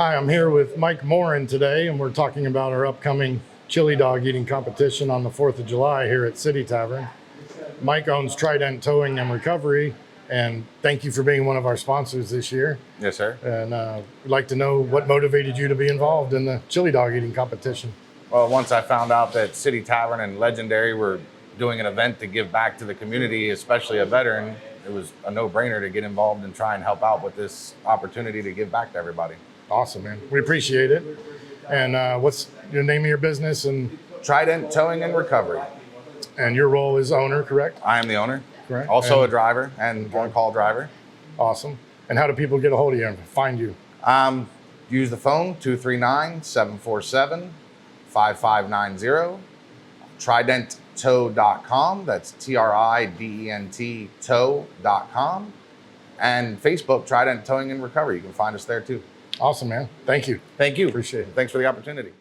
Hi, I'm here with Mike Morin today, and we're talking about our upcoming chili dog eating competition on the 4th of July here at City Tavern. Mike owns Trident Towing and Recovery, and thank you for being one of our sponsors this year. Yes, sir. And we'd like to know what motivated you to be involved in the chili dog eating competition. Well, once I found out that City Tavern and Legendary were doing an event to give back to the community, especially a veteran, it was a no-brainer to get involved and try and help out with this opportunity to give back to everybody. Awesome, man. We appreciate it. And what's your name of your business? And Trident Towing and Recovery. your role is owner, correct? I am the owner. Correct. Also a driver and on-call driver. Awesome. And how do people get a hold of you and find you? Use the phone, 239-747-5590. TridentTow.com. That's TRIDENT tow.com. And Facebook, Trident Towing and Recovery. You can find us there too. Awesome, man. Thank you. Thank you. Appreciate it. Thanks for the opportunity.